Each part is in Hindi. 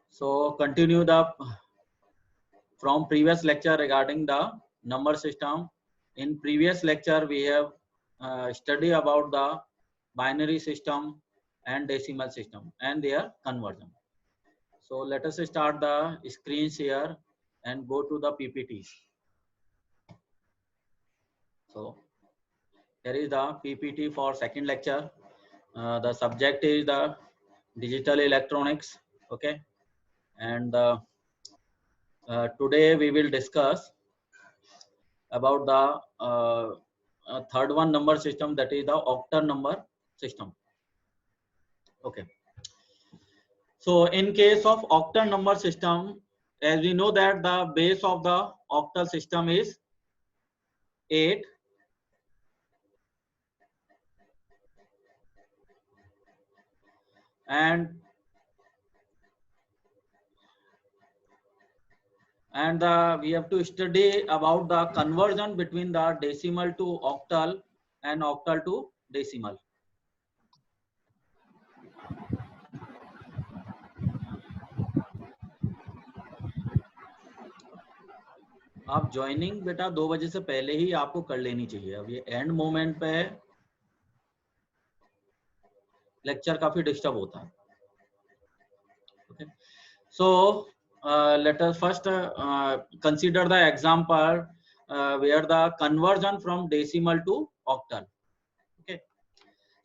So continue the from previous lecture regarding the number system. In previous lecture, we have studied about the binary system and decimal system and their conversion. So let us start the screen share and go to the PPTs. So here is the PPT for second lecture. The subject is the digital electronics. Okay, and today we will discuss about the third one number system, that is the octal number system. Okay, so in case of octal number system, as we know that the base of the octal system is 8, and we have to study about the conversion between the decimal to octal and octal to decimal. आप ज्वाइनिंग बेटा 2 बजे से पहले ही आपको कर लेनी चाहिए. अब ये एंड मोमेंट पे लेक्चर काफी डिस्टर्ब होता है. Okay. So let us first consider the example where the conversion from decimal to octal. Okay.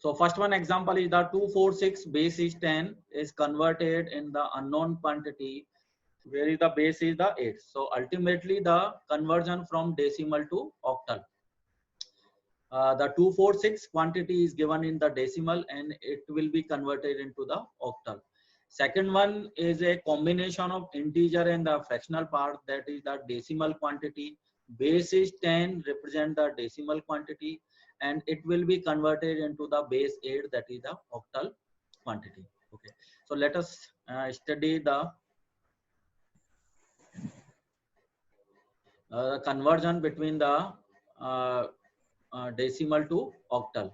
So first one example is the 246 base is 10 is converted in the unknown quantity where is the base is the 8. So ultimately the conversion from decimal to octal. The 246 quantity is given in the decimal and it will be converted into the octal. Second one is a combination of integer and the fractional part, that is the decimal quantity. Base is 10 represent the decimal quantity and it will be converted into the base 8, that is the octal quantity. Okay, so let us study the conversion between the decimal to octal.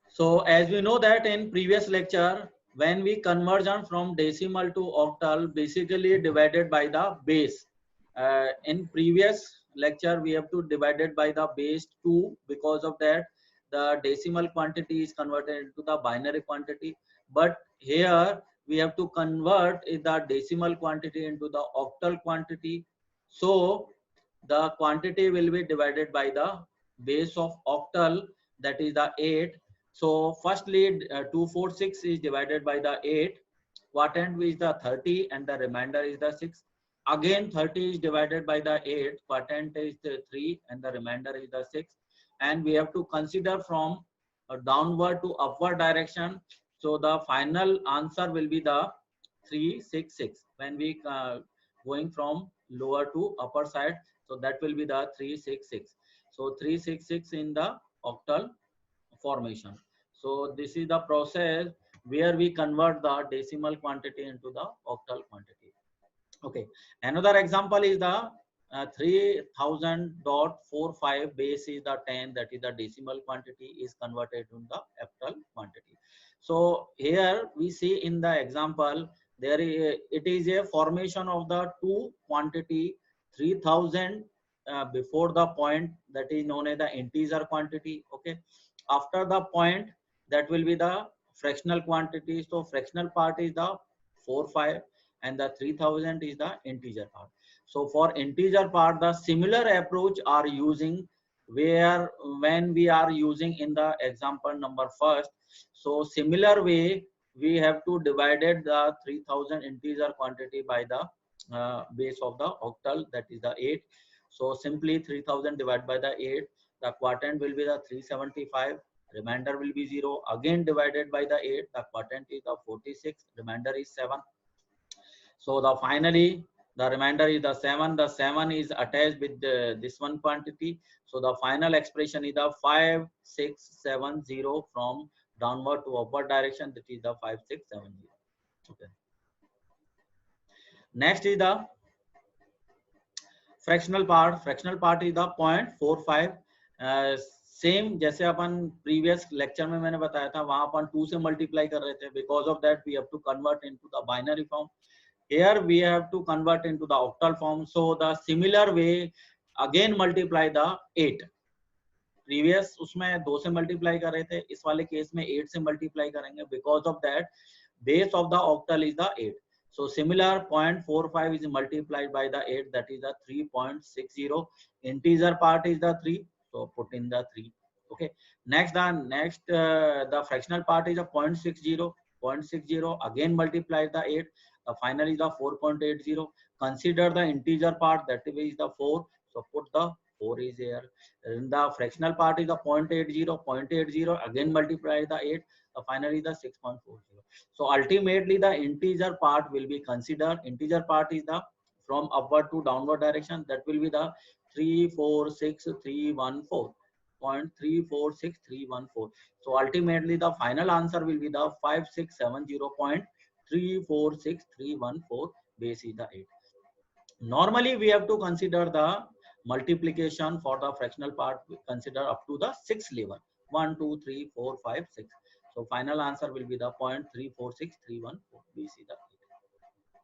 So as we know that in previous lecture, when we conversion from decimal to octal, basically divided by the base. In previous lecture, we have to divide it by the base 2. Because of that, the decimal quantity is converted into the binary quantity. But here we have to convert the decimal quantity into the octal quantity. So the quantity will be divided by the base of octal, that is the 8. So firstly 246 is divided by the 8, quotient is the 30 and the remainder is the 6. Again 30 is divided by the 8, quotient is the 3 and the remainder is the 6. And we have to consider from a downward to upward direction. So the final answer will be the 366 when we going from lower to upper side. So that will be the 366. So 366 in the octal formation. So this is the process where we convert the decimal quantity into the octal quantity. Okay. Another example is the 3000.45 base is the 10, that is the decimal quantity is converted to the octal quantity. So here we see in the example there is, it is a formation of the two quantity 3000 before the point, that is known as the integer quantity. Okay, after the point that will be the fractional quantity. So fractional part is the 45 and the 3000 is the integer part. So for integer part, the similar approach are using where when we are using in the example number first. So similar way we have to divided the 3000 integer quantity by the base of the octal, that is the 8. So simply 3000 divided by the 8, the quotient will be the 375, remainder will be 0. Again divided by the 8, the quotient is the 46, remainder is 7. So the finally the remainder is the 7. The 7 is attached with this one quantity. So the final expression is the 5670 from downward to upward direction, that is the 5670. Okay. Next is the fractional part. Fractional part is the 0.45. Same जैसे अपन प्रीवियस लेक्चर में मैंने बताया था, वहां अपन 2 से मल्टीप्लाई कर रहे थे, because of that we have to convert into the binary form. Here we have to convert into the octal form. So the similar way again multiply the 8. Previous उसमें 2 से मल्टीप्लाई कर रहे थे, इस वाले केस में 8 से मल्टीप्लाई करेंगे, because of that base of the octal is the 8. So similar 0.45 is multiplied by the 8, that is the 3.60. Integer part is the 3, so put in the 3. Okay. Next the fractional part is a 0.60. 0.60 again multiply the 8. Finally the 4.80. Consider the integer part, that is the 4, so put the 4 is here. And the fractional part is the 0.80. 0.80 again multiply the 8. Finally the 6.40. So ultimately the integer part will be considered. Integer part is the from upward to downward direction, that will be the 346314. 0.346314. So ultimately the final answer will be the 5670.346314. base is the 8. Normally we have to consider the multiplication for the fractional part, we consider up to the 6 level, 1 2 3 4 5 6. So final answer will be the 0.346314. base is the 8.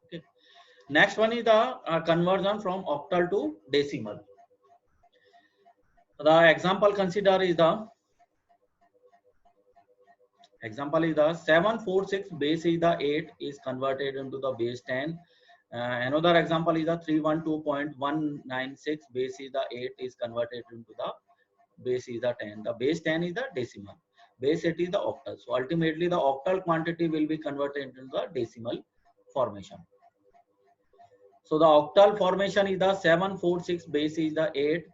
Okay. Next one is the conversion from octal to decimal. The example consider is the 746 base is the 8 is converted into the base 10. Another example is the 312.196 base is the 8 is converted into the base is the 10. The base 10 is the decimal. Base 8 is the octal. So ultimately the octal quantity will be converted into the decimal formation. So the octal formation is the 746 base is the 8,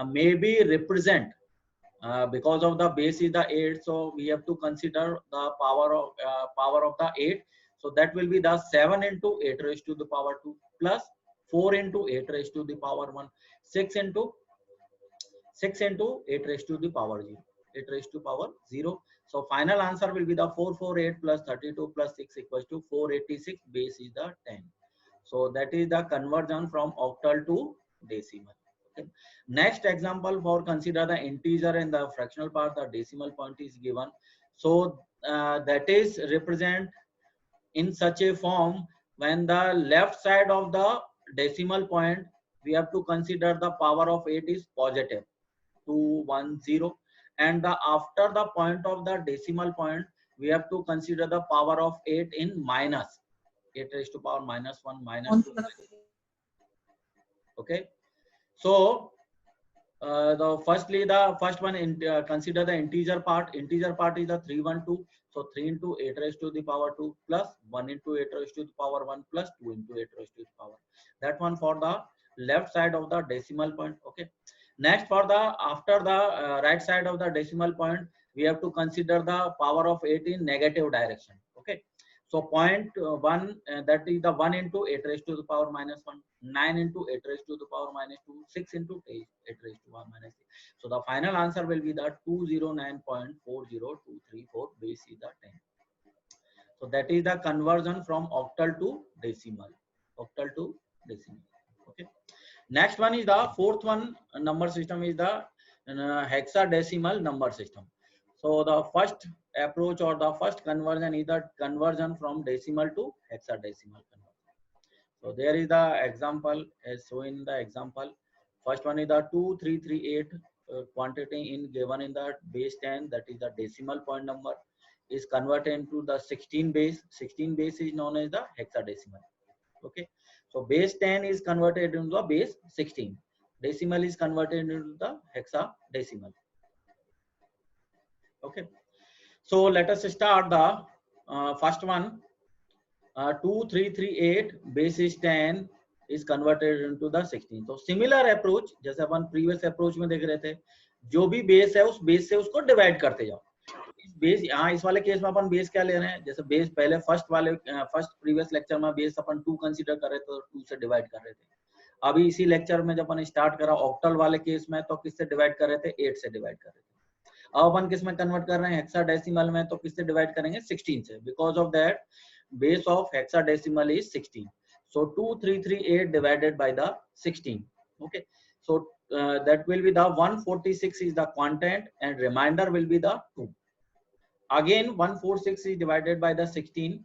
maybe represent because of the base is the 8, so we have to consider the power of the 8. So that will be the 7 into 8 raised to the power 2 plus 4 into 8 raised to the power 1, 6 into 8 raised to the power 0, 8 raised to power 0. So final answer will be the 448 plus 32 plus 6 equals to 486. Base is the 10. So that is the conversion from octal to decimal. Okay. Next example for consider the integer and the fractional part, the decimal point is given. So that is represent in such a form, when the left side of the decimal point we have to consider the power of 8 is positive 210, and the after the point of the decimal point we have to consider the power of 8 in minus 8 raised to power minus 1 minus 2. Okay. So the first one consider the integer part. Integer part is the 312. So 3 into 8 raised to the power 2 plus 1 into 8 raised to the power 1 plus 2 into 8 raised to the power. That one for the left side of the decimal point. Okay. Next for the after the right side of the decimal point, we have to consider the power of 8 in negative direction. Okay. So 0.1, that is the 1 into 8 raised to the power minus 1, 9 into 8 raised to the power minus 2, 6 into 8 raised to power minus 3. So the final answer will be the 209.40234. base is the 10. So that is the conversion from octal to decimal. Octal to decimal. Okay. Next one is the fourth one number system is the hexadecimal number system. So the first approach or the first conversion is the conversion from decimal to hexadecimal conversion. So there is the example as shown in the example. First one is the 2338 quantity in given in the base 10, that is the decimal point number, is converted into the 16 base. 16 base is known as the hexadecimal. Okay. So base 10 is converted into the base 16. Decimal is converted into the hexadecimal. Okay. So let us start the first one. 2338 base is 10 is converted into the 16. So similar approach जैसे अपन previous approach में देख रहे थे, जो भी base है उस base से उसको divide करते जाओ. इस base यहाँ इस वाले केस में अपन base क्या ले रहे हैं, जैसे base पहले first previous lecture में base अपन 2 consider कर रहे थे तो 2 से divide कर रहे थे. अभी इसी lecture में जब अपन start करा octal वाले केस में तो किससे divide कर रहे थे, 8 से divide कर रहे थे. अब अपन किस में convert कर रहे हैं, hexadecimal में, तो किससे divide करेंगे, 16 से. Because of that base of hexadecimal is 16. So 2338 divided by the 16. Okay. So that will be the 146 is the quotient and remainder will be the 2. Again 146 is divided by the 16.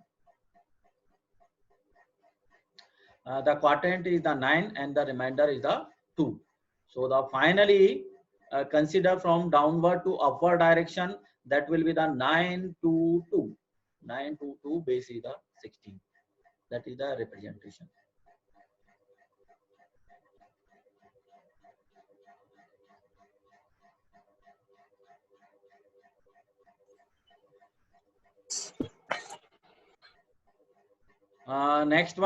The quotient is the 9 and the remainder is the 2. So the finally consider from downward to upward direction, that will be the 9 to 2. 9 to 2 base is the 16. That is the representation. Next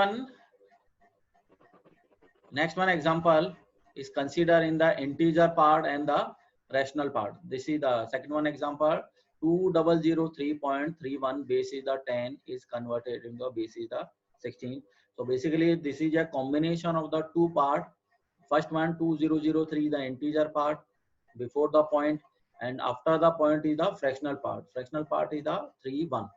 one example is consider in the integer part and the rational part. This is the second one example. 2003.31 base is the 10 is converted into the base is the 16. So basically this is a combination of the two part. First one 2003 the integer part before the point, and after the point is the fractional part. Fractional part is the 31.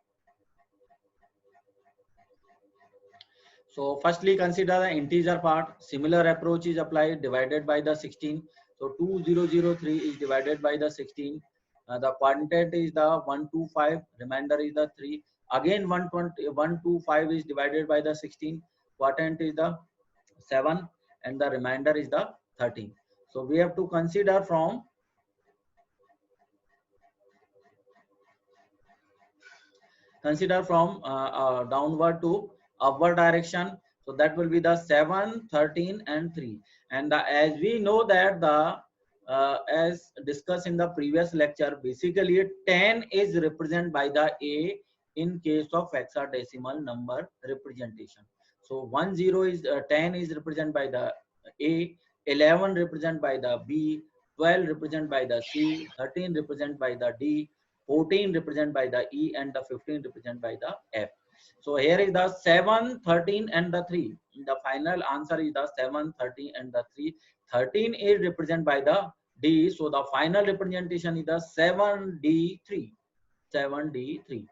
So firstly consider the integer part. Similar approach is applied, divided by the 16. So 2003 is divided by the 16. The quotient is the 125, remainder is the 3. Again 125 is divided by the 16. Quotient is the 7 and the remainder is the 13. So we have to consider from downward to upward direction. So that will be the 7, 13 and 3. And as we know that the as discussed in the previous lecture, basically 10 is represented by the A in case of hexadecimal number representation. So 10 is 10 is represented by the A, 11 represented by the B, 12 represented by the C, 13 represented by the D, 14 represented by the E, and the 15 represented by the F. So here is the 7, 13 and the 3. The final answer is the 7, 13 and the 3. 13 is represented by the D. So the final representation is the 7D3. 7D3.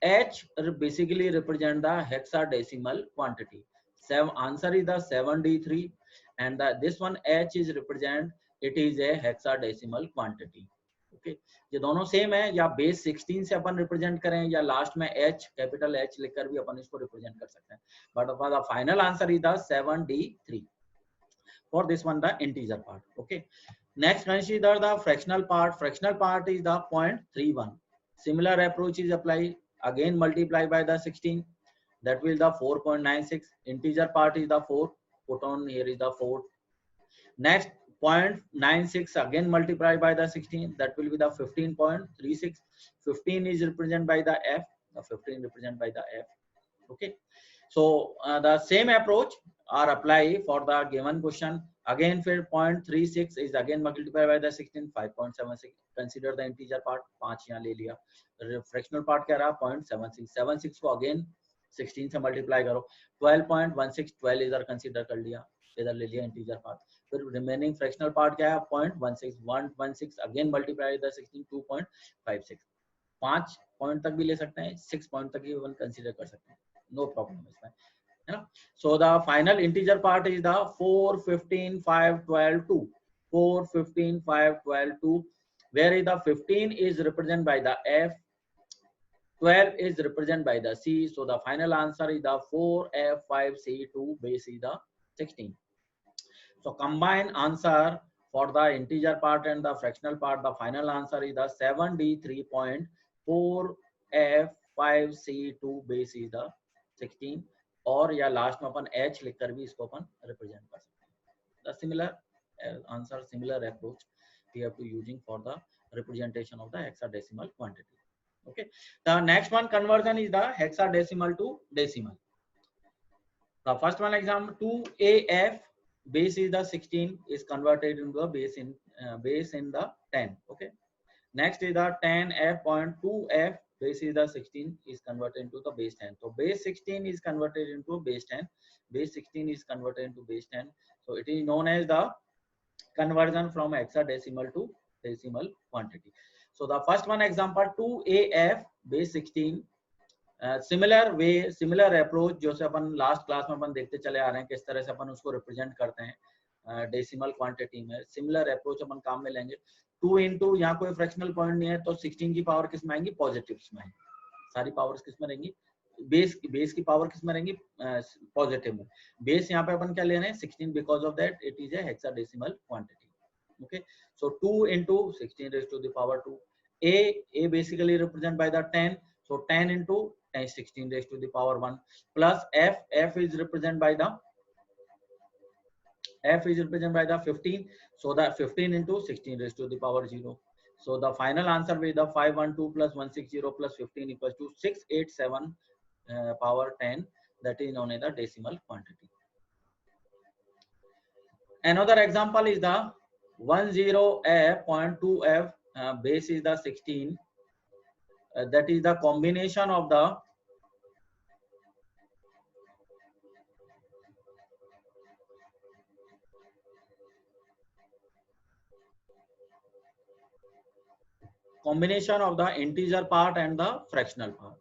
H basically represent the hexadecimal quantity. Answer is the 7D3, and this one H is represent, it is a hexadecimal quantity. Okay, ये दोनों सेम है, या बेस 16 से अपन रिप्रेजेंट करें या लास्ट में H कैपिटल H लिखकर भी अपन इसको रिप्रेजेंट कर सकते हैं, but the final answer is the 7D3 for this one, the integer part. Okay, next consider the fractional part. Fractional part is the 0.31. Similar approach is applied. Again multiply by the 16, that will the 4.96. Integer part is the 4, put on here is the 4. Next 0.96 again multiply by the 16, that will be the 15.36. 15 is represented by the F, the 15 represented by the F. Okay, so the same approach are apply for the given question. Again for 0.36 is again multiplied by the 16, 5.76. consider the integer part, 5 यहाँ ले लिया. Fractional part क्या रहा 0.76. 76 को again 16 से multiply करो. 12.16, 12 इधर consider कर लिया, इधर ले लिया integer part. फिर remaining fractional part क्या है 0.16. 116 again multiply by the 16, 2.56. 5 point तक भी ले सकते हैं, 6 पॉइंट तक भी अपन कंसीडर कर सकते हैं, नो प्रॉब्लम इसमें, है ना. So the final integer part is the 4, 15, 5, 12, 2. 4, 15, 5, 12, 2. Where is the 15 is represented by the F, 12 is represented by the C. So the final answer is the 4F5C2 base is the 16. So combine answer for the integer part and the fractional part. The final answer is the 7D3.4F5C2 base is the 16. और या लास्ट में अपन H लिखकर भी इसको अपन रिप्रेजेंट कर सकते हैं. The similar answer, similar approach we have to using for the representation of the hexadecimal quantity. Okay. The next one conversion is the hexadecimal to decimal. The first one example 2AF base is the 16 is converted into a base in the 10. Okay. Next is the 10F.2F base is the 16 is converted into the base 10. So base 16 is converted into base 10. Base 16 is converted into base 10. So it is known as the conversion from hexadecimal to decimal quantity. So the first one example 2AF base 16. Similar way, similar approach जो से अपन लास्ट क्लास में अपन देखते चले आ रहे हैं किस तरह से अपन उसको रिप्रेजेंट करते हैं. डेसिमल क्वांटिटी में। सिमिलर अप्रोच अपन काम में लेंगे। 2 इंटू, यहाँ कोई फ्रैक्शनल पॉइंट नहीं है तो 16 की पावर किस में आएंगी, पॉजिटिव में आएंगी। सारी पावर्स किस में रहेंगी, बेस की पावर किस में रहेंगी, पॉजिटिव में। बेस यहाँ पे अपन क्या ले रहे हैं, 16, because of that it is a hexadecimal quantity. Okay, so 2 into 16 raised to the power 2. A basically represented by the 10, so 10 into 10 16 raised to the power 1 plus F is represented by the 15, so that 15 into 16 raised to the power 0. So the final answer will be the 512 plus 160 plus 15 equals to 687 power 10, that is known as the decimal quantity. Another example is the 10f.2f, base is the 16, that is the combination of the integer part and the fractional part.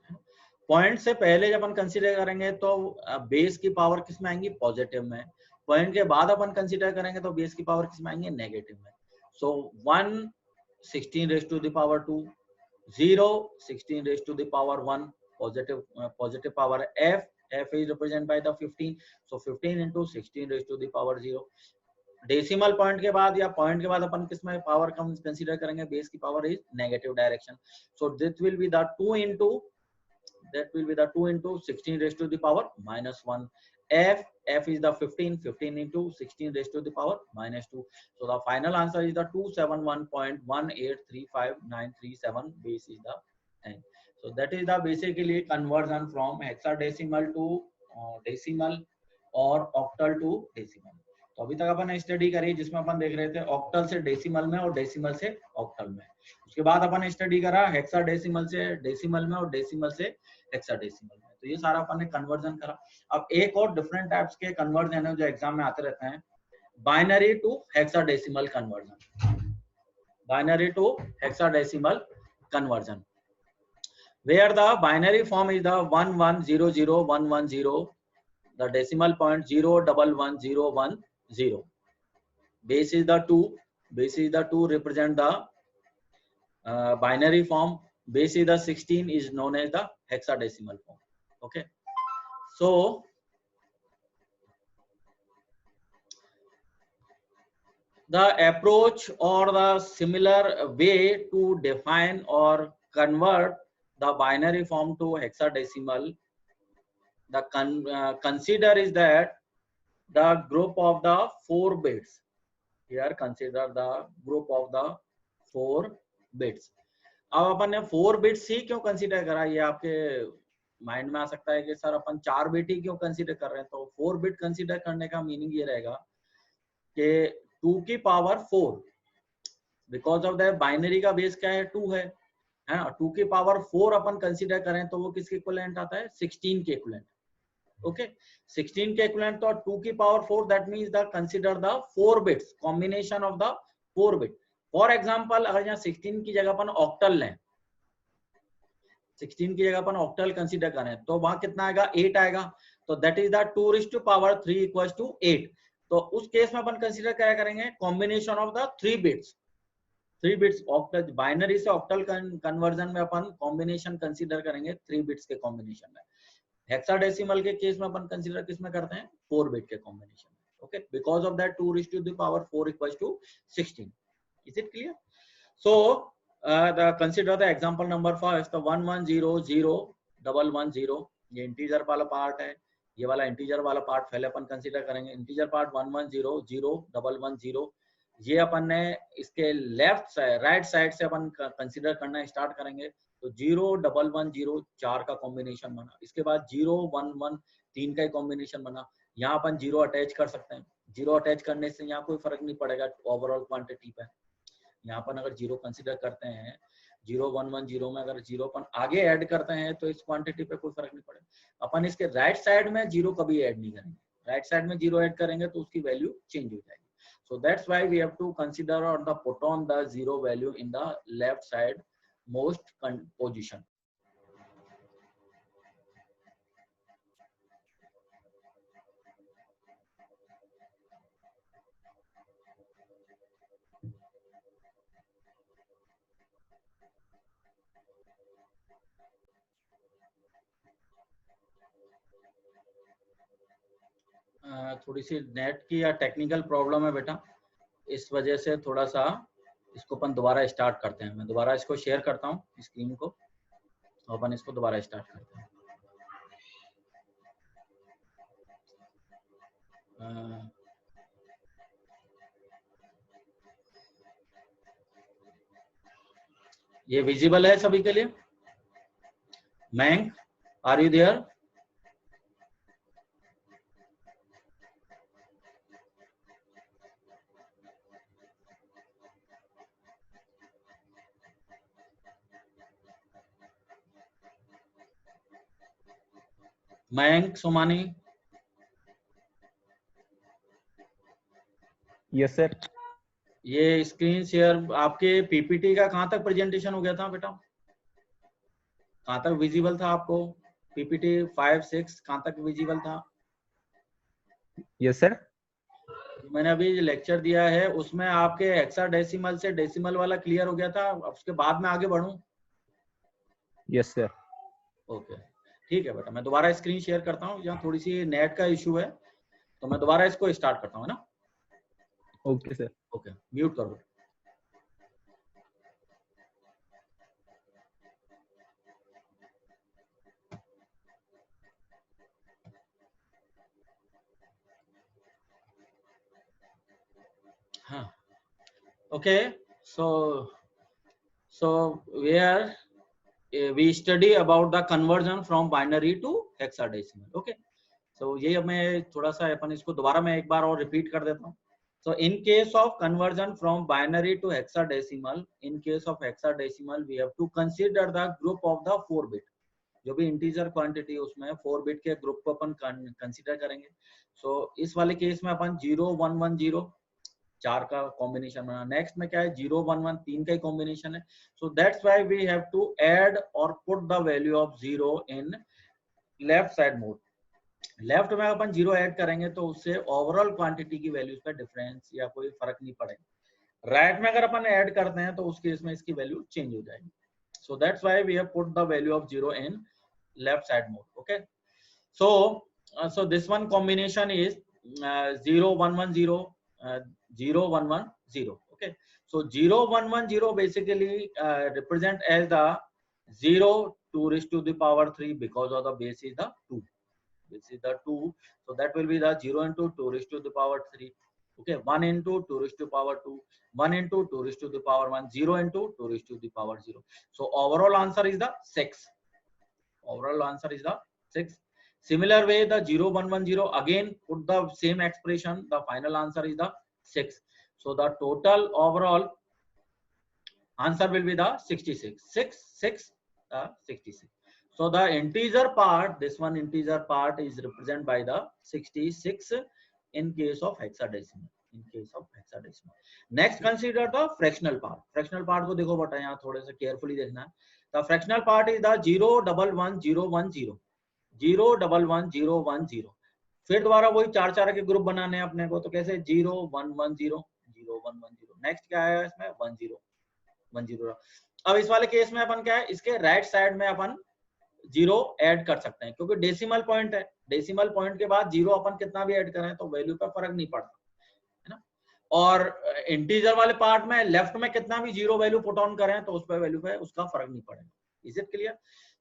Point से पहले जब अपन कंसीडर करेंगे तो बेस की पावर किस में आएंगी, पॉजिटिव में। पॉइंट के बाद अपन कंसीडर करेंगे तो बेस की पावर किस में आएंगे, नेगेटिव में। सो 1 16 raised to the power 2, 0 16 raised to the power 1, positive power f is represented by the 15, so 15 into 16 raised to the power 0. Decimal point के बाद या पॉइंट के बाद अपन किस में पावर कम कंसीडर करेंगे, बेस की power is negative direction. So this will be the 2 into 16 raised to the power minus 1. F is the 15 into 16 raised to the power minus 2. So the final answer is the 271.1835937, base is the 10. So that is the basically conversion from hexadecimal to decimal or octal to decimal. तो अभी तक अपन ने स्टडी करी जिसमें अपन देख रहे थे ऑक्टल से डेसिमल में और डेसिमल से ऑक्टल में। उसके बाद अपन ने स्टडी करा हेक्साडेसिमल से डेसिमल में और डेसिमल से हेक्साडेसिमल में। तो ये सारा अपन ने कन्वर्जन करा। अब एक और डिफरेंट टाइप्स के कन्वर्जन है जो एग्जाम में आते रहते हैं, binary to hexadecimal conversion. Binary to hexadecimal conversion, where the binary form is the 1100110, the decimal point 0111010. Base is the 2 represent the binary form. Base is the 16 is known as the hexadecimal form. Okay, so the approach or the similar way to define or convert the binary form to hexadecimal, the consider is that the group of the 4 bits. Here consider the group of the 4 bits. अब अपन ने 4 बिट्स ही क्यों कंसीडर करा, ये आपके माइंड में आ सकता है कि सर अपन 4 बिट ही क्यों कंसीडर कर रहे हैं। तो 4 बिट कंसीडर करने का मीनिंग ये रहेगा कि 2 की power 4, because of that binary का बेस क्या है, 2 है ना। 2 की पावर 4 अपन कंसीडर करें तो वो किसके इक्विवेलेंट आता है, 16 के इक्विवेलेंट। ओके, 16 के इक्विवेलेंट तो 2 की power 4, that means the consider the 4 bits, combination of the 4 bit. For example अगर यहाँ 16 की जगह अपन ऑक्टल लें, 16 की जगह अपन ऑक्टल कंसीडर करें तो वहां कितना आएगा, 8 आएगा। तो that is the 2 raised to power 3 equals to 8। तो उस केस में अपन कंसीडर क्या करेंगे, कॉम्बिनेशन ऑफ द 3 बिट्स। 3 बिट्स ऑक्टल, बाइनरी से ऑक्टल कन्वर्जन में अपन कॉम्बिनेशन कंसीडर करेंगे 3 बिट्स के कॉम्बिनेशन में। हेक्साडेसिमल के केस में अपन कंसीडर किस में करते हैं, 4 बिट के कॉम्बिनेशन में। Okay, because of that 2 raised to the power 4 equals to 16। Is it clear? So consider the example number first, the 11001110, ये इंटीजर वाला पार्ट है, ये वाला इंटीजर वाला पार्ट पहले अपन कंसीडर करेंगे। इंटीजर पार्ट 11001110, ये अपन ने इसके लेफ्ट साइड राइट साइड से अपन कंसीडर करना स्टार्ट करेंगे। तो 0110 4 का कॉम्बिनेशन बना, इसके बाद 011 3 का कॉम्बिनेशन बना। यहाँ अपन 0 अटैच कर सकते हैं, 0 अटैच करने से यहाँ कोई फर्क नहीं पड़ेगा ओवरऑल क्वांटिटी पे। यहाँ पर अगर 0 कंसीडर करते हैं, 0110 में अगर 0 अपन आगे ऐड करते हैं तो इस क्वांटिटी पे कोई फर्क नहीं पड़ेगा। अपन इसके राइट साइड में 0 कभी ऐड नहीं करेंगे, राइट साइड में 0 ऐड करेंगे तो उसकी वैल्यू चेंज हो जाएगी। So that's why we have to consider और the put on the 0 value in the left side most position. थोड़ी सी नेट की या टेक्निकल प्रॉब्लम है बेटा, इस वजह से थोड़ा सा इसको अपन दोबारा स्टार्ट करते हैं। मैं दोबारा इसको शेयर करता हूँ स्क्रीन को, अपन इसको दोबारा स्टार्ट करते हैं। ये विजिबल है सभी के लिए? मैंग, are you there? Mayank, Somani? Yes sir. ये स्क्रीन शेयर आपके पीपीटी का कहाँ तक प्रेजेंटेशन हो गया था बेटा? कहाँ तक विजिबल था आपको? पीपीटी 5, 6 कहाँ तक विजिबल था? Yes sir. मैंने अभी लेक्चर दिया है उसमें आपके हेक्साडेसिमल से डेसिमल वाला क्लियर हो गया था, उसके बाद में आगे बढ़ूं? Yes sir. ओके ठीक है बेटा, मैं दोबारा स्क्रीन शेयर करता हूँ, यहाँ थोड़ी सी नेट का इशू है तो मैं दोबारा इसको स्टार्ट करता हूँ ना। Okay sir. ओके, म्यूट करो। हाँ okay, so where we study about the conversion from binary to hexadecimal. Okay, so ये अब मैं थोड़ा सा अपन इसको दोबारा मैं एक बार और रिपीट कर देता हूँ। So in case of conversion from binary to hexadecimal, in case of hexadecimal we have to consider the group of the 4 bit, जो भी इंटीजर क्वांटिटी उसमें 4 बिट के ग्रुप को अपन कंसीडर करेंगे। सो इस वाले केस में अपन 0 1 1 0 4 का कॉम्बिनेशन बना। नेक्स्ट में क्या है 0 1 1 3 का ही कॉम्बिनेशन है। So that's why we have to add और put the value of 0 in left side mode. Left में अपन 0 ऐड करेंगे तो उससे ओवरऑल क्वांटिटी की वैल्यूज पे डिफरेंस या कोई फर्क नहीं पड़ेगा। राइट में अगर अपन ऐड करते हैं तो उस केस में इसकी वैल्यू चेंज हो जाएगी। So that's why we have put the value of 0 in left side mode. Okay, so so this one combination is 0 1 1 0 0 1 1 0. Okay, so 0 1 1 0 basically represent as the 0 2 raised to the power 3 because of the base is the 2. This is the 2, so that will be the 0 into 2 raised to the power 3. Okay, 1 into 2 raised to power 2, 1 into 2 raised to the power 1, 0 into 2 raised to the power 0. So overall answer is the 6. Overall answer is the 6. Similar way the 0 1 1 0 again put the same expression, the final answer is the 6. So the total overall answer will be the 66. 6 6 66. So the integer part, this one integer part is represented by the 66 in case of hexadecimal. In case of hexadecimal. Next consider the fractional part. Fractional part को देखो बेटा यहाँ थोड़े से carefully देखना है। The fractional part is the 0 1 1 0 1 0, 0 1 1 0 1 0। फिर दोबारा वही 4 4 के ग्रुप बनाने हैं अपने को, तो कैसे 0 1 1 0 0 1 1 0। नेक्स्ट क्या है इसमें 1 0 1 0। अब इस वाले केस में अपन क्या है, इसके राइट साइड में अपन 0 ऐड कर सकते हैं क्योंकि डेसिमल पॉइंट है। डेसिमल पॉइंट के बाद 0 अपन कितना भी ऐड करें तो वैल्यू पे फर्क नहीं पड़ता है ना। और इंटीजर वाले पार्ट में लेफ्ट में कितना भी 0 वैल्यू पुट ऑन करें तो उस पे वैल्यू पे उसका फर्क नहीं पड़ेगा। Is it clear?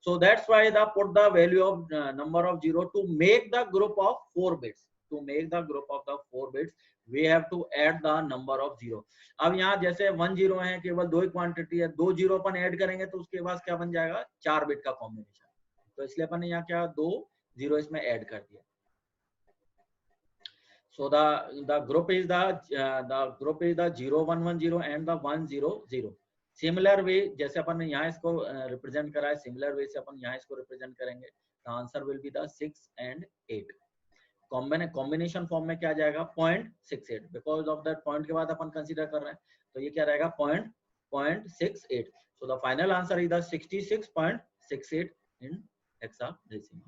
So that's why the put the value of number of 0 to make the group of 4 bits. To make the group of the 4 bits, we have to add the number of 0. अब यहाँ जैसे 1 0 है, केवल 2 क्वांटिटी है, 2 0 अपन ऐड करेंगे तो उसके बाद क्या बन जाएगा 4 बिट का कॉम्बिनेशन। तो इसलिए अपन ने यहाँ क्या 2 0 इसमें ऐड कर दिया। So the group is the 0 1 1 0 and the 1 0 0. Similar way जैसे अपन ने यहाँ इसको रिप्रेजेंट करा है, सिमिलर वे से अपन यहाँ इसको रिप्रेजेंट करेंगे। The answer will be the 6 and 8। Combination form में क्या जाएगा 0.68, बिकॉज ऑफ दैट पॉइंट के बाद अपन कंसीडर कर रहे हैं तो ये क्या रहेगा 0.68। So the final answer is the 66.68 in hexadecimal.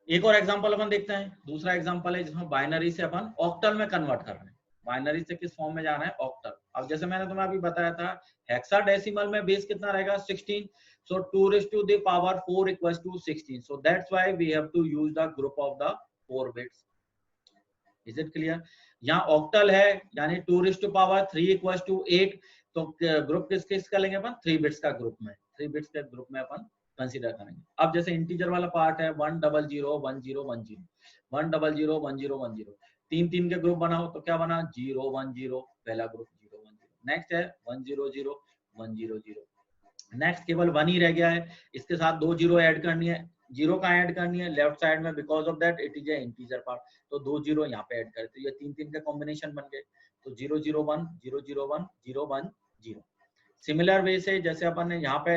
एक और एग्जांपल अपन देखते हैं। दूसरा एग्जांपल है जिसमें बाइनरी से अपन ऑक्टल में कन्वर्ट कर रहे हैं। बाइनरी से किस फॉर्म में जा रहे हैं ऑक्टल। अब जैसे मैंने तुम्हें अभी बताया था हेक्साडेसिमल में बेस कितना रहेगा 16, so 2 raised to the power 4 equals to 16, so that's why we have to use the group of the 4 bits. Is it clear? यहाँ ऑक्टल है यानी 2 raised to power 3 equals to 8, तो ग्रुप किसका लेंगे अपन 3 बिट्स का ग्रुप में, 3 बिट्स के ग्रुप में अपन कंसीडर करेंगे। अब जैसे इंटीजर वाला पार्ट है 1 0 0 1 0 1 0 1 0 0 1 0 1 0, 3 3 के ग्रुप बनाओ तो क्या बना 0 1 0 पहला ग्रुप 0 1 0, नेक्स्ट है 1 0 0 1 0 0, नेक्स्ट केवल 1 ही रह गया है, इसके साथ 2 0 ऐड करनी है, 0 कहाँ ऐड करनी है लेफ्ट साइड में, because of that it is a integer part, तो 2 0 यहाँ पे ऐड करते, ये 3 3 का कॉम्बिनेशन बन गए, तो 0 0 1 0 0 1 0 1 0। सिमिलर वे से जैसे अपन ने यहाँ पे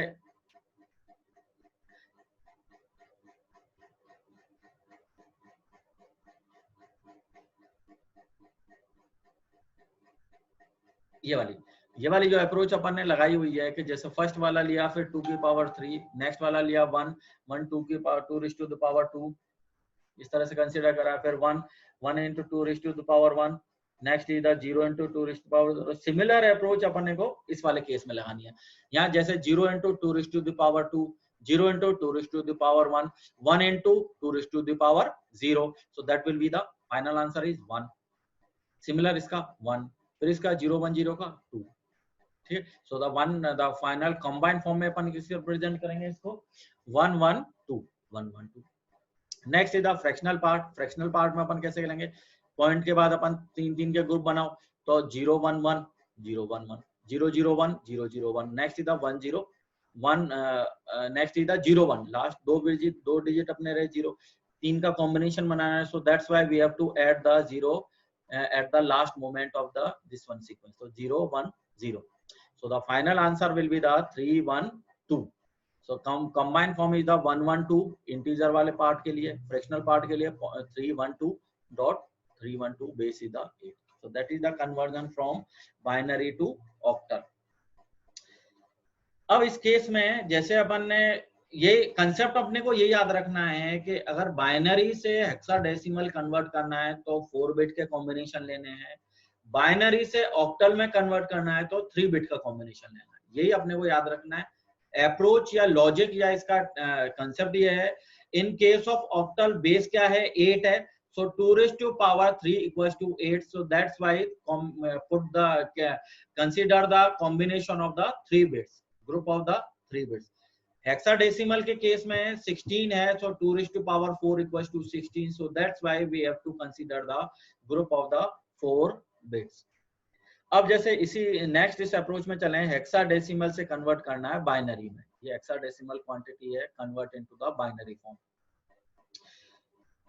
ये वाली जो अप्रोच अपन ने लगाई हुई है कि जैसे फर्स्ट वाला लिया फिर 2 की पावर 3, नेक्स्ट वाला लिया 1 1 2 की power 2 raised to the power 2, इस तरह से कंसीडर करा, फिर 1 1 into 2 raised to the power 1, next इधर 0 into 2 raised to the power 0। Similar approach अपन को इस वाले केस में लगानी है। यहाँ जैसे 0 into 2 raised to the power 2, 0 into 2 raised to the power 1, 1 into 2 raised to the power 0, so that will be the final answer is 1। Similar इसका 1, फिर इसका 0 1 0 का 2, ठीक। So the final combined form में अपन किससे रिप्रेजेंट करेंगे इसको 1 1 2 1 1 2। Next is the fractional part. Fractional part में अपन कैसे करेंगे, पॉइंट के बाद अपन 3 3 के ग्रुप बनाओ, तो 0 1 1 0 1 1 0 0 1 0 0 1, next is the 1 0 1, next is the 0 1, last दो डिजिट अपने रहे 0, 3 का कॉम्बिनेशन बनाना है, so that's why we have to add the 0 at the last moment of the this one sequence, so 0 1 0, so the final answer will be the 3 1 2। so combined form is the 1 1 2 integer वाले पार्ट के लिए, फ्रैक्शनल पार्ट के लिए 3 1 2 dot 3 1 2 base is the 8, so that is the conversion from binary to octal। अब इस केस में जैसे अपन ने ये कंसेप्ट अपने को ये याद रखना है कि अगर बाइनरी से हेक्साडेसिमल कन्वर्ट करना है तो 4 बिट के कॉम्बिनेशन लेने हैं, बाइनरी से ऑक्टल में कन्वर्ट करना है तो 3 बिट का कॉम्बिनेशन लेना है, यही अपने को याद रखना है। अप्रोच या लॉजिक या इसका कंसेप्ट ये है, in case of octal base क्या है 8 है, so 2 raised to power 3 equals to 8, so that's why consider the combination of the 3 bits, group of the 3 bits। Hexadecimal के केस में 16 है, so 2 raised to power 4 equals to 16, so that's why we have to consider the group of the 4 bits। अब जैसे इसी नेक्स्ट इस अप्रोच में चले, हेक्साडेसिमल से कन्वर्ट करना है बाइनरी में, ये हेक्साडेसिमल क्वांटिटी है, convert into the binary form.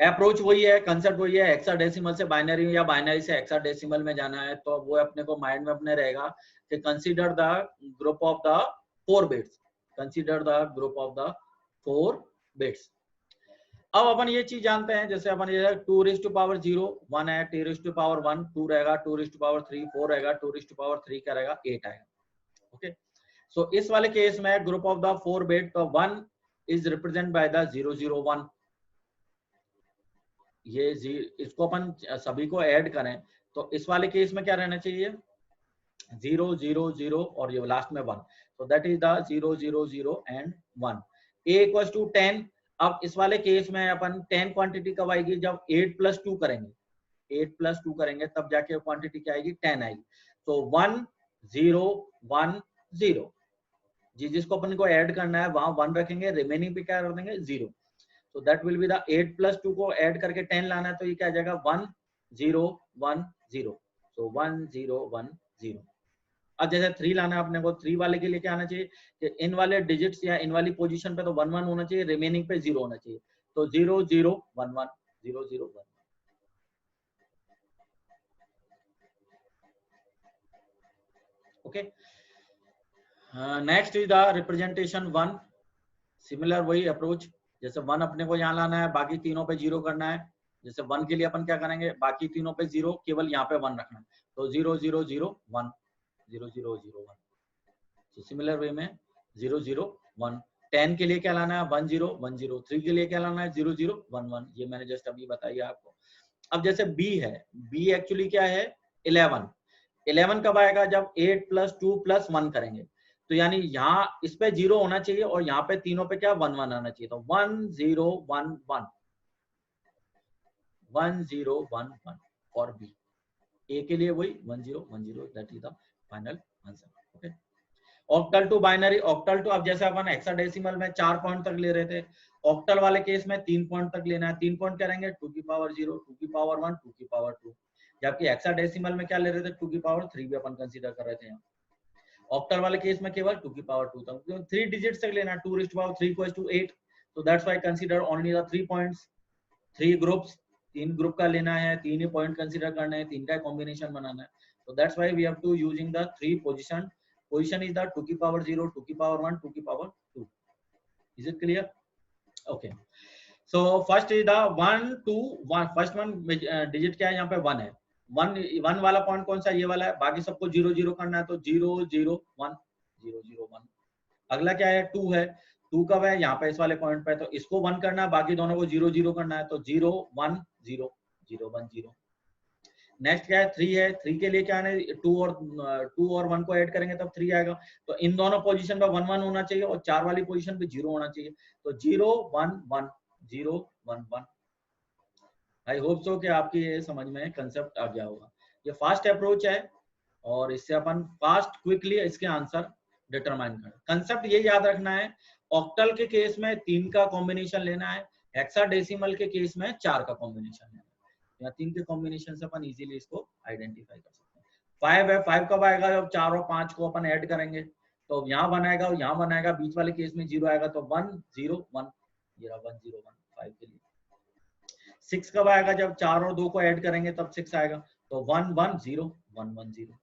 Approach वही है, कंसेप्ट वही है, हेक्साडेसिमल से बाइनरी या बाइनरी से हेक्साडेसिमल में जाना है, तो वो अपने को माइंड में अपने रहेगा कि consider the group of the 4 bits, consider the group of the 4 bits. अब अपन ये चीज जानते हैं, जैसे अपन ये 2 raised to power 0 1 है, 2 raised to power 1 2 रहेगा, 2 raised to power 3 4 रहेगा, 2 raised to power 3 क्या रहेगा 8 आएगा। ओके, सो इस वाले केस में ग्रुप ऑफ द 4 बिट, तो 1 इज रिप्रेजेंट बाय द 0 0 1, ये इसको अपन सभी को ऐड करें तो इस वाले केस में क्या रहना चाहिए 0 0 0 और ये लास्ट में 1, so that is the 0 0 0 and 1। a equals to 10। अब इस वाले केस में अपन 10 क्वांटिटी कब आएगी, जब 8 plus 2 करेंगे, 8 plus 2 करेंगे तब जाके क्वांटिटी क्या आएगी 10 आएगी। तो 1 0 1 0, जिसको अपन को ऐड करना है वहां 1 रखेंगे, रिमेनिंग पे क्या कर देंगे 0, so that will be the 8 plus 2 को ऐड करके 10 लाना है, तो ये क्या आ जाएगा 1 0 1 0, so 1 0 1 0। अब जैसे 3 लाना है अपने को, 3 वाले के लिए क्या आना चाहिए कि इन वाले डिजिट्स या इन वाली पोजीशन पे तो 1 1 होना चाहिए, रिमेनिंग पे 0 होना चाहिए, तो 0 0 1 1 0 0 1। Okay, next is the representation 1। Similar वही अप्रोच, जैसे 1 अपने को यहाँ लाना है, बाकी तीनों पे 0 करना है। जैसे 1 के लिए अपन क्या करेंगे, बाकी तीनों पे 0, केवल यहाँ पे 1 रखना है, तो 0 0 0 1 0 0 0 1। तो सिमिलर वे में 0 0 1। 10 के लिए क्या लाना है 1 0 1 0। 3 के लिए क्या लाना है 0 0 1 1, ये मैंने जस्ट अभी बताया आपको। अब जैसे B है, B एक्चुअली क्या है 11, 11 कब आएगा? जब 8 + 2 + 1 करेंगे, तो यानी यहाँ इस पे 0 होना चाहिए और यहाँ पे तीनों पे क्या 1 1 आना चाहिए। तो 1 0 1 1 1 0 1 1 और बी ए के लिए वही 1 0 1 0, that is the final answer. Okay, octal to binary, octal to अब जैसे अपन हेक्साडेसिमल में 4 पॉइंट तक ले रहे थे, ऑक्टल वाले केस में 3 पॉइंट तक लेना है। 3 पॉइंट क्या रहेंगे? 2 की पावर 0, 2 की पावर 1, 2 की पावर 2। जबकि हेक्साडेसिमल में क्या ले रहे थे? 2 की पावर 3 भी अपन कंसीडर कर रहे थे यहाँ। ऑक्टल वाले केस में केवल 2 की पावर 2 था, क्योंकि 3 डिजिट तक लेना, 2 raised to power 3 equals to 8, so that's why consider only the 3 points, 3 groups, 3 group का लेना है, 3 ही पॉइंट कंसीडर करना है, 3 का कॉम्बिनेशन बनाना है। so that's why we have to using the 3 position is the 2 की पावर 0, 2 की पावर 1, 2 की power 2। is it clear? okay, so first is the 1 2 1, first one digit क्या है? यहाँ पे 1 है। 1 वाला पॉइंट कौन सा? ये वाला है। बाकी सबको 0 0 करना है, तो 0 0 1 0 0 1। अगला क्या है? 2 है। 2 कब है? यहाँ पे इस वाले पॉइंट पे, तो इसको 1 करना है, बाकी दोनों को 0 0 करना है, तो 0 1 0 0 1 0। नेक्स्ट क्या है? 3 है। 3 के लिए क्या है? 2 और 1 को ऐड करेंगे तब 3 आएगा। तो इन दोनों पोजीशन पे 1 1 होना चाहिए और 4 वाली पोजीशन पे 0 होना चाहिए। तो 0 1 1 0 1 1। आई होप सो कि आपकी ये समझ में कंसेप्ट आ गया होगा। ये फास्ट अप्रोच है और इससे अपन फास्ट क्विकली इसके आंसर डिटरमाइन करें। कंसेप्ट ये याद रखना है, ऑक्टल के केस में 3 का कॉम्बिनेशन लेना है, हेक्साडेसिमल के केस में 4 का कॉम्बिनेशन लेना है। या 3 के कॉम्बिनेशन से अपन इजीली इसको आइडेंटिफाई कर सकते हैं। 5 है। 5 कब आएगा? जब 4 और 5 को अपन ऐड करेंगे, तो यहाँ बनाएगा और यहाँ बनाएगा, बीच वाले केस में 0 आएगा, तो 1 0 1, ये रहा 1 0 1 5 के लिए। 6 कब आएगा? जब 4 और 2 को ऐड करेंगे तब 6 आएगा, तो 1 1 0 1 1 0।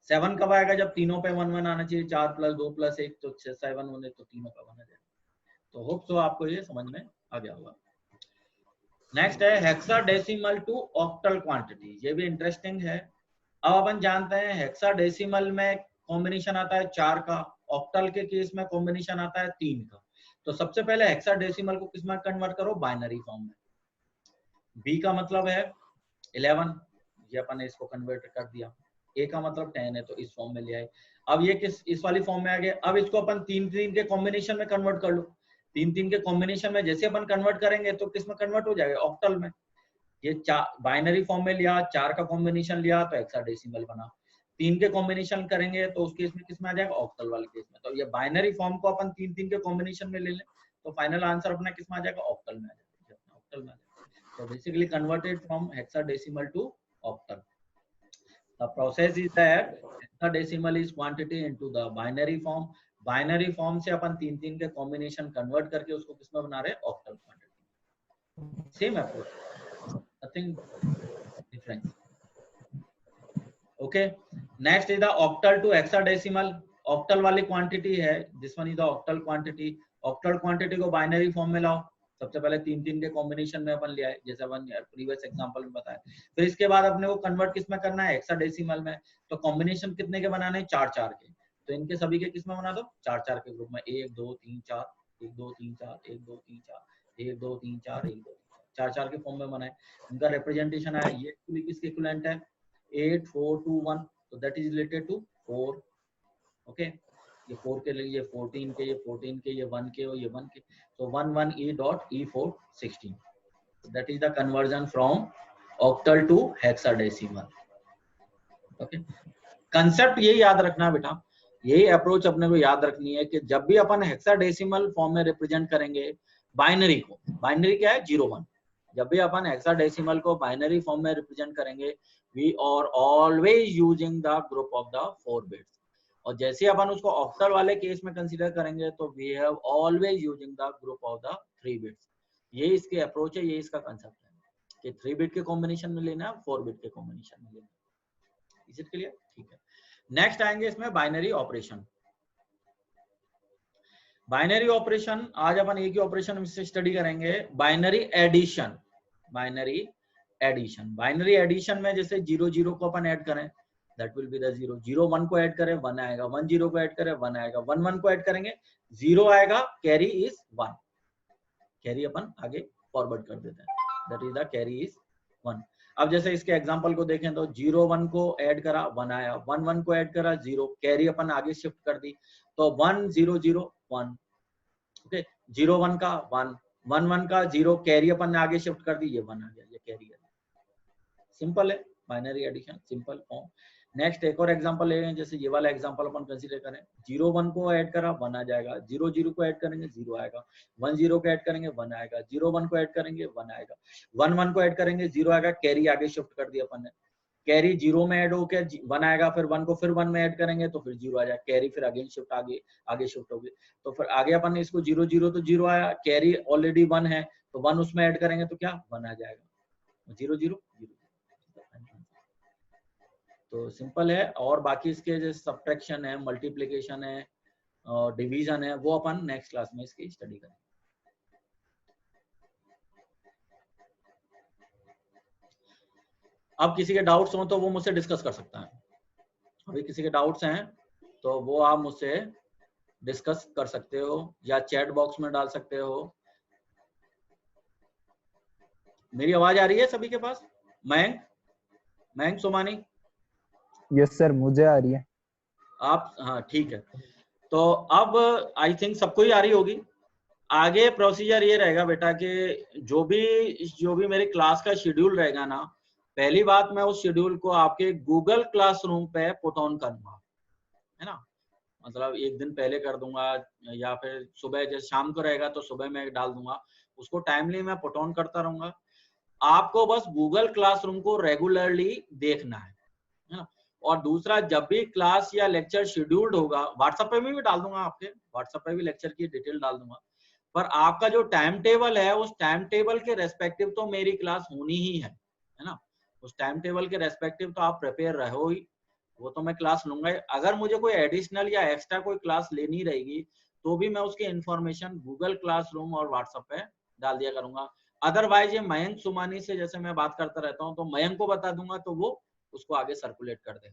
7 कब आएगा? जब तीनों पे 1 1 आना चाहिए, 4 + 2 + 1, तो 6 7 होने, तो तीनों पे 1 आ जाएगा। तो होप सो आपको ये समझ में आ गया होगा। नेक्स्ट है हेक्साडेसिमल टू ऑक्टल क्वांटिटी। ये भी इंटरेस्टिंग है। अब अपन जानते हैं हेक्साडेसिमल में कॉम्बिनेशन आता है 4 का, ऑक्टल के केस में कॉम्बिनेशन आता है 3 का। तो सबसे पहले हेक्साडेसिमल को किस में कन्वर्ट करो? बाइनरी फॉर्म में। बी का मतलब है 11, ये अपन ने इसको कन्वर्ट कर दिया। ए का मतलब 10 है, तो इस फॉर्म में ले आए। अब ये इस वाली फॉर्म में आ गए। अब इसको अपन 3 3 के कॉम्बिनेशन में कन्वर्ट कर लो। 3 3 के कॉम्बिनेशन में जैसे अपन कन्वर्ट करेंगे तो किस में कन्वर्ट हो जाएगा? ऑक्टल में। ये बाइनरी फॉर्म में लिया, 4 का कॉम्बिनेशन लिया तो हेक्साडेसिमल बना। 3 के कॉम्बिनेशन करेंगे तो उस केस में किस में आ जाएगा? ऑक्टल वाले केस में। तो ये बाइनरी फॉर्म को अपन 3 3 के कॉम्बिनेशन में ले लें तो फाइनल आंसर अपना किस में आ जाएगा? ऑक्टल में आ जाएगा। ऑक्टल में आ जाएगा। So basically converted from hexadecimal to octal. The process is that hexadecimal is quantity into the binary form. Binary form से अपन 3 3 के combination convert करके उसको किसमें बना रहे हैं? octal quantity. Same approach, nothing difference. Okay. Next is the octal to hexadecimal. octal वाली quantity है, this one is the octal quantity. octal quantity को binary form में लाओ। सबसे पहले 3 3 के कॉम्बिनेशन में अपन ले आए, जैसे अपन प्रीवियस एग्जांपल में बताया। फिर इसके बाद अपने को कन्वर्ट किस में करना है? हेक्साडेसिमल में। तो कॉम्बिनेशन कितने के बनाने हैं? 4 4 के। तो इनके सभी के किस में बना दो? 4 4 के ग्रुप में। 1 2 3 4 1 2 3 4 1 2 3 4 1 2 3 4 1 2 4 4 के फॉर्म में बनाए। इनका रिप्रेजेंटेशन है, ये एक्चुअली किसके इक्विवेलेंट है? 8 4 2 1, तो that is related to 4। Okay, ये 4 के लिए, ये 14 के, ये 14 के, ये 1 के और ये 1 के। So 1 1 e dot e4 16. So that is the conversion from octal to hexadecimal. Okay. Concept ये याद रखना बेटा, यही अप्रोच अपने को याद रखनी है कि जब भी अपन हेक्साडेसिमल फॉर्म में रिप्रेजेंट करेंगे बाइनरी को, बाइनरी क्या है? 0 1। जब भी अपन हेक्साडेसिमल को बाइनरी फॉर्म में रिप्रेजेंट करेंगे, we are always using the group of the 4 bits. और जैसे अपन उसको ऑक्टल वाले केस में कंसीडर करेंगे तो we have always using the group of the 3 bits. ये इसके अप्रोच है, ये इसका कंसेप्ट है कि 3 बिट के कॉम्बिनेशन में लेना है, 4 बिट के कॉम्बिनेशन में लेना है। Is it clear? ठीक है। नेक्स्ट आएंगे इसमें बाइनरी ऑपरेशन। बाइनरी ऑपरेशन आज अपन एक ही ऑपरेशन से स्टडी करेंगे, binary addition. Binary addition, binary addition में जैसे 0 0 को अपन ऐड करें, that will be the 0 0 1 को ऐड करें 1 आएगा, 1 0 को ऐड करें 1 आएगा, 1 1 को ऐड करेंगे 0 आएगा, कैरी इज 1। कैरी अपन आगे फॉरवर्ड कर देते हैं, that is the carry is 1। अब जैसे इसके एग्जांपल को देखें तो 0 1 को ऐड करा 1 आया, 1 1 को ऐड करा 0, कैरी अपन आगे शिफ्ट कर दी तो 1 0 0 1, ओके 0 1 का 1 1 1 का 0, कैरी अपन ने आगे शिफ्ट कर दी, ये 1 आ गया, ये कैरी है। सिंपल है binary addition, simple form. Next एक और एग्जांपल ले लें, जैसे ये वाला एग्जांपल अपन कंसीडर करें, 0 1 को ऐड करा 1 आ जाएगा, 0 0 को ऐड करेंगे 0 आएगा, 1 0 को ऐड करेंगे 1 आएगा, 0 1 को ऐड करेंगे 1 आएगा, 1 1 को ऐड करेंगे 0 आएगा, कैरी आगे शिफ्ट कर दिया अपन ने, कैरी 0 में ऐड होकर 1 आएगा, फिर 1 को फिर 1 में ऐड करेंगे तो फिर 0 आ जाएगा, कैरी फिर अगेन शिफ्ट आगे शिफ्ट होगी, तो फिर आगे अपन ने इसको 0 0 तो 0 आया, कैरी ऑलरेडी 1 है तो 1 उसमें ऐड करेंगे तो क्या 1 आ जाएगा, 0 0 0। तो सिंपल है। और बाकी इसके जो सब्ट्रैक्शन है, मल्टीप्लिकेशन है और डिवीजन है, वो अपन नेक्स्ट क्लास में इसकी स्टडी करेंगे। अब किसी के डाउट्स हो तो वो मुझसे डिस्कस कर सकता है। अभी किसी के डाउट्स हैं तो वो आप मुझसे डिस्कस कर सकते हो या चैट बॉक्स में डाल सकते हो। मेरी आवाज आ रही है सभी के पास? मयंक सोमानी? यस सर, मुझे आ रही है। आप? हाँ ठीक है। तो अब आई थिंक सबको ही आ रही होगी। आगे प्रोसीजर ये रहेगा बेटा कि जो भी मेरी क्लास का शेड्यूल रहेगा ना, पहली बात मैं उस शेड्यूल को आपके गूगल क्लासरूम पे पुट ऑन करूंगा, है ना। मतलब एक दिन पहले कर दूंगा या फिर सुबह, जैसे शाम को रहेगा तो सुबह में डाल दूंगा, उसको टाइमली मैं पुट ऑन करता रहूंगा। आपको बस गूगल क्लासरूम को रेगुलरली देखना है ना। और दूसरा, जब भी क्लास या लेक्चर शेड्यूल्ड होगा, व्हाट्सएप पे भी डाल दूंगा, आपके व्हाट्सएप पे भी लेक्चर की डिटेल डाल दूंगा, पर आपका जो टाइम टेबल है उस टाइम टेबल के रेस्पेक्टिव तो मेरी क्लास होनी ही है ना। उस टाइम टेबल के रेस्पेक्टिव तो आप प्रिपेयर रहो ही, वो तो मैं क्लास लूंगा ही। अगर मुझे कोई एडिशनल या एक्स्ट्रा कोई क्लास लेनी रहेगी तो भी मैं उसकी इंफॉर्मेशन गूगल क्लासरूम और व्हाट्सएप पे डाल दिया करूंगा। अदरवाइज ये मयंक सुमानी से जैसे मैं बात करता रहता हूँ तो मयंक को बता दूंगा तो वो उसको आगे सर्कुलेट कर दे,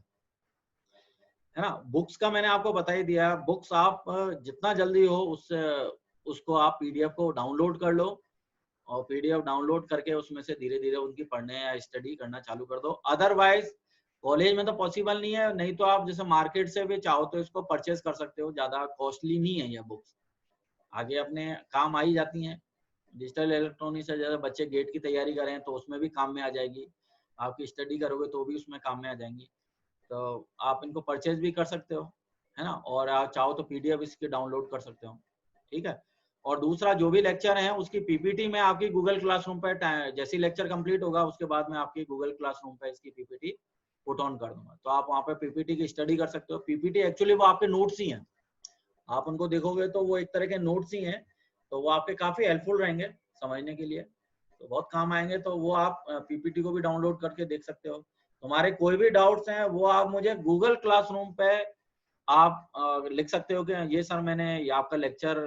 है ना। बुक्स का मैंने आपको बता ही दिया। बुक्स आप जितना जल्दी हो उसको आप पीडीएफ को डाउनलोड कर लो और पीडीएफ डाउनलोड करके उसमें से धीरे धीरे उनकी पढ़ने या स्टडी करना चालू कर दो। अदरवाइज कॉलेज में तो पॉसिबल नहीं है, नहीं तो आप जैसे मार्केट से भी चाहो तो इसको परचेज कर सकते हो, ज्यादा कॉस्टली नहीं है ये बुक्स, आगे अपने काम आ ही जाती हैं। डिजिटल इलेक्ट्रॉनिक्स से जैसे बच्चे गेट की तैयारी करें तो उसमें भी काम में आ जाएगी, आपकी स्टडी करोगे तो भी उसमें काम में आ जाएंगी, तो आप इनको परचेज भी कर सकते हो, है ना। और आप चाहो तो पीडीएफ इसकी डाउनलोड कर सकते हो, ठीक है। और दूसरा, जो भी लेक्चर है उसकी पीपीटी में आपकी गूगल क्लासरूम पे जैसे लेक्चर कंप्लीट होगा उसके बाद में आपकी गूगल क्लासरूम पे इसकी पीपीटी पुट ऑन कर दूंगा, तो आप वहाँ पे पीपीटी की स्टडी कर सकते हो। पीपीटी एक्चुअली वो आपके नोट्स ही हैं, आप उनको देखोगे तो वो एक तरह के नोट्स ही हैं, तो वो आपके काफी हेल्पफुल रहेंगे समझने के लिए, तो बहुत काम आएंगे। तो वो आप पीपीटी को भी डाउनलोड करके देख सकते हो। तुम्हारे कोई भी डाउट्स हैं वो आप मुझे गूगल क्लासरूम पे आप लिख सकते हो कि ये सर मैंने ये आपका लेक्चर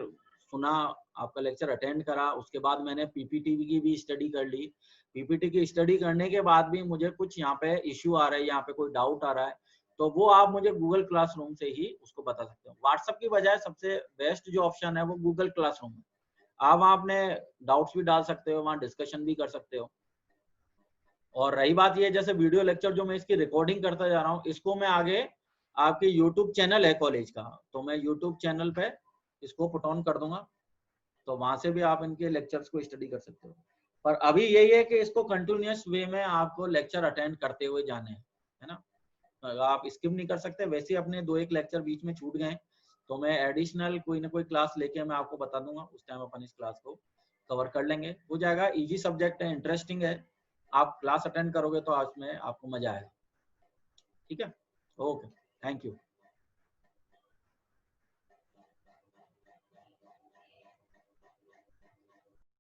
सुना, आपका लेक्चर अटेंड करा, उसके बाद मैंने पीपीटी की भी स्टडी कर ली, पीपीटी की स्टडी करने के बाद भी मुझे कुछ यहाँ पे इश्यू आ रहा है, यहाँ पे कोई डाउट आ रहा है, तो वो आप मुझे गूगल क्लासरूम से ही उसको बता सकते हो। व्हाट्सएप की बजाय सबसे बेस्ट जो ऑप्शन है वो गूगल क्लासरूम है। आप वहाँ अपने डाउट्स भी डाल सकते हो, वहाँ डिस्कशन भी कर सकते हो। और रही बात ये, जैसे वीडियो लेक्चर जो मैं इसकी रिकॉर्डिंग करता जा रहा हूँ, इसको मैं आगे आपके यूट्यूब चैनल है कॉलेज का, तो मैं यूट्यूब चैनल पे इसको पुट ऑन कर दूंगा, तो वहां से भी आप इनके लेक्चर्स को स्टडी कर सकते हो। पर अभी यही है कि इसको कंटिन्यूअस वे में आपको लेक्चर अटेंड करते हुए जाने हैं, है ना। आप स्किप नहीं कर सकते। वैसे ही अपने 2-1 लेक्चर बीच में छूट गए तो मैं एडिशनल कोई ना कोई क्लास लेके मैं आपको बता दूंगा, उस टाइम अपन इस क्लास को कवर कर लेंगे, हो जाएगा। इजी सब्जेक्ट है, इंटरेस्टिंग है, आप क्लास अटेंड करोगे तो आज में आपको मजा आएगा, ठीक है। Okay, thank you.